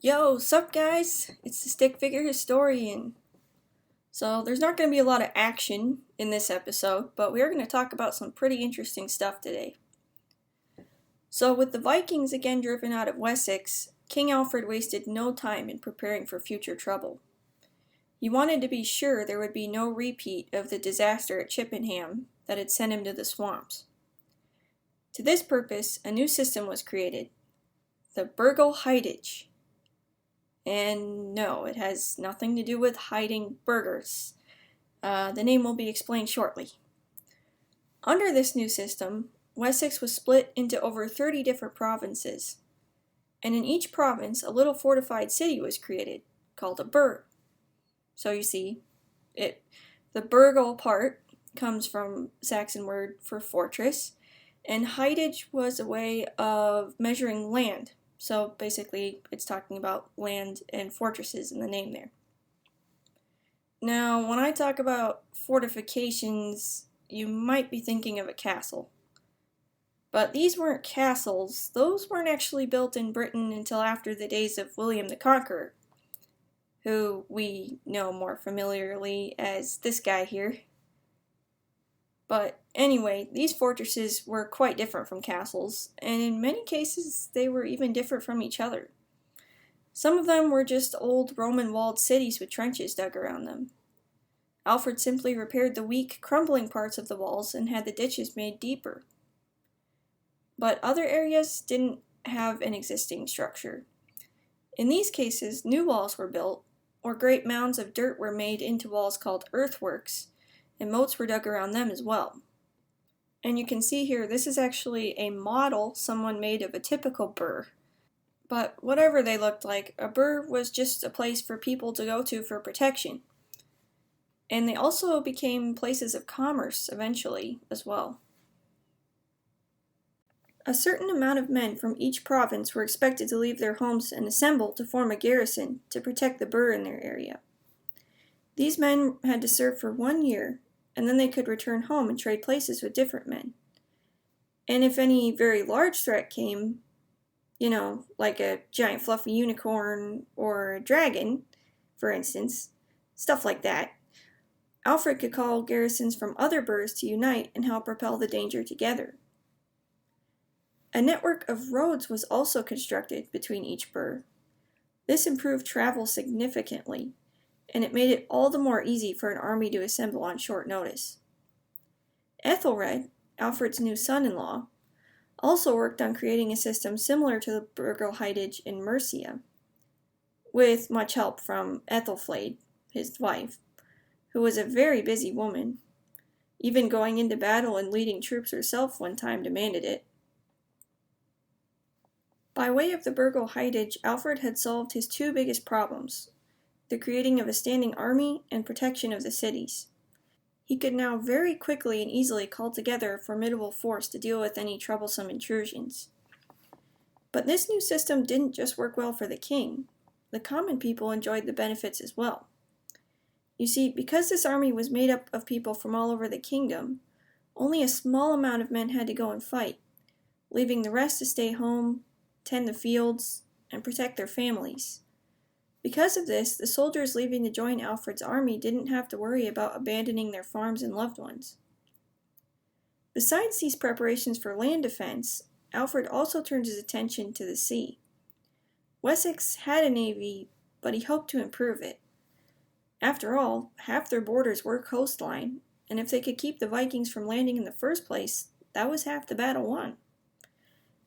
Yo, sup guys? It's the Stick Figure Historian. So, there's not going to be a lot of action in this episode, but we are going to talk about some pretty interesting stuff today. So, with the Vikings again driven out of Wessex, King Alfred wasted no time in preparing for future trouble. He wanted to be sure there would be no repeat of the disaster at Chippenham that had sent him to the swamps. To this purpose, a new system was created, the Burghal Hidage. And no, it has nothing to do with hiding burgers. The name will be explained shortly. Under this new system, Wessex was split into over 30 different provinces, and in each province a little fortified city was created, called a burgh. So you see, the Burghal part comes from Saxon word for fortress, and hidage was a way of measuring land. So basically, it's talking about land and fortresses in the name there. Now, when I talk about fortifications, you might be thinking of a castle. But these weren't castles. Those weren't actually built in Britain until after the days of William the Conqueror, who we know more familiarly as this guy here. But anyway, these fortresses were quite different from castles, and in many cases they were even different from each other. Some of them were just old Roman walled cities with trenches dug around them. Alfred simply repaired the weak, crumbling parts of the walls and had the ditches made deeper. But other areas didn't have an existing structure. In these cases, new walls were built, or great mounds of dirt were made into walls called earthworks, and moats were dug around them as well. And you can see here, this is actually a model someone made of a typical burgh. But whatever they looked like, a burgh was just a place for people to go to for protection. And they also became places of commerce eventually as well. A certain amount of men from each province were expected to leave their homes and assemble to form a garrison to protect the burgh in their area. These men had to serve for 1 year, and then they could return home and trade places with different men. And if any very large threat came, like a giant fluffy unicorn or a dragon, for instance, stuff like that, Alfred could call garrisons from other burghs to unite and help repel the danger together. A network of roads was also constructed between each burgh. This improved travel significantly, and it made it all the more easy for an army to assemble on short notice. Ethelred, Alfred's new son-in-law, also worked on creating a system similar to the Burghal Hidage in Mercia, with much help from Ethelred, his wife, who was a very busy woman, even going into battle and leading troops herself when time demanded it. By way of the Burghal Hidage, Alfred had solved his two biggest problems, the creating of a standing army and protection of the cities. He could now very quickly and easily call together a formidable force to deal with any troublesome intrusions. But this new system didn't just work well for the king. The common people enjoyed the benefits as well. You see, because this army was made up of people from all over the kingdom, only a small amount of men had to go and fight, leaving the rest to stay home, tend the fields, and protect their families. Because of this, the soldiers leaving to join Alfred's army didn't have to worry about abandoning their farms and loved ones. Besides these preparations for land defense, Alfred also turned his attention to the sea. Wessex had a navy, but he hoped to improve it. After all, half their borders were coastline, and if they could keep the Vikings from landing in the first place, that was half the battle won.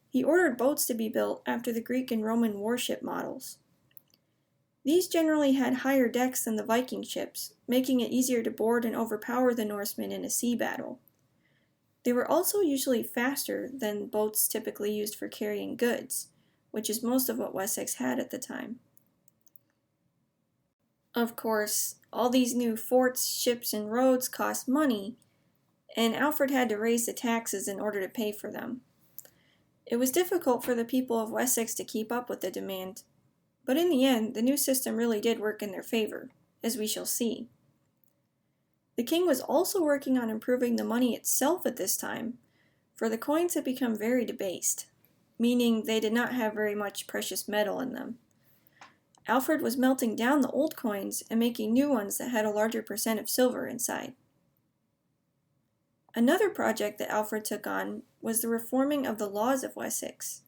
He ordered boats to be built after the Greek and Roman warship models. These generally had higher decks than the Viking ships, making it easier to board and overpower the Norsemen in a sea battle. They were also usually faster than boats typically used for carrying goods, which is most of what Wessex had at the time. Of course, all these new forts, ships, and roads cost money, and Alfred had to raise the taxes in order to pay for them. It was difficult for the people of Wessex to keep up with the demand, but in the end, the new system really did work in their favor, as we shall see. The king was also working on improving the money itself at this time, for the coins had become very debased, meaning they did not have very much precious metal in them. Alfred was melting down the old coins and making new ones that had a larger percent of silver inside. Another project that Alfred took on was the reforming of the laws of Wessex.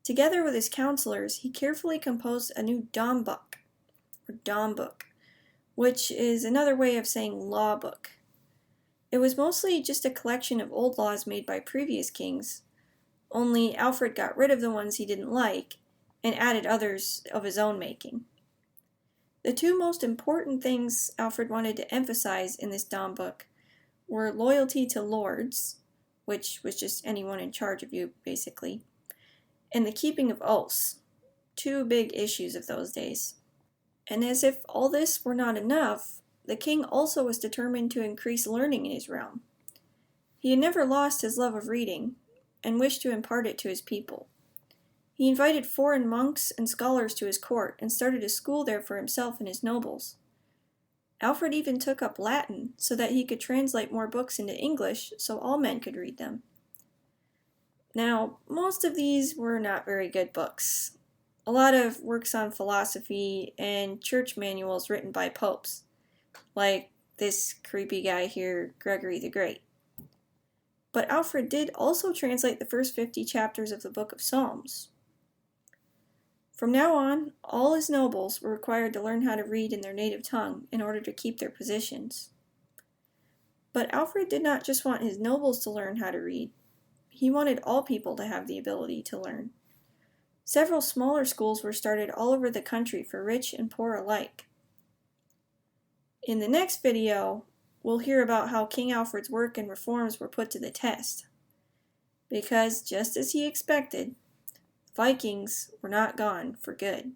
Together with his counselors, he carefully composed a new Dombook, which is another way of saying law book. It was mostly just a collection of old laws made by previous kings, only Alfred got rid of the ones he didn't like and added others of his own making. The two most important things Alfred wanted to emphasize in this Dombook were loyalty to lords, which was just anyone in charge of you, basically, and the keeping of oaths, two big issues of those days. And as if all this were not enough, the king also was determined to increase learning in his realm. He had never lost his love of reading, and wished to impart it to his people. He invited foreign monks and scholars to his court, and started a school there for himself and his nobles. Alfred even took up Latin, so that he could translate more books into English, so all men could read them. Now, most of these were not very good books. A lot of works on philosophy and church manuals written by popes, like this creepy guy here, Gregory the Great. But Alfred did also translate the first 50 chapters of the Book of Psalms. From now on, all his nobles were required to learn how to read in their native tongue in order to keep their positions. But Alfred did not just want his nobles to learn how to read. He wanted all people to have the ability to learn. Several smaller schools were started all over the country for rich and poor alike. In the next video, we'll hear about how King Alfred's work and reforms were put to the test. Because, just as he expected, Vikings were not gone for good.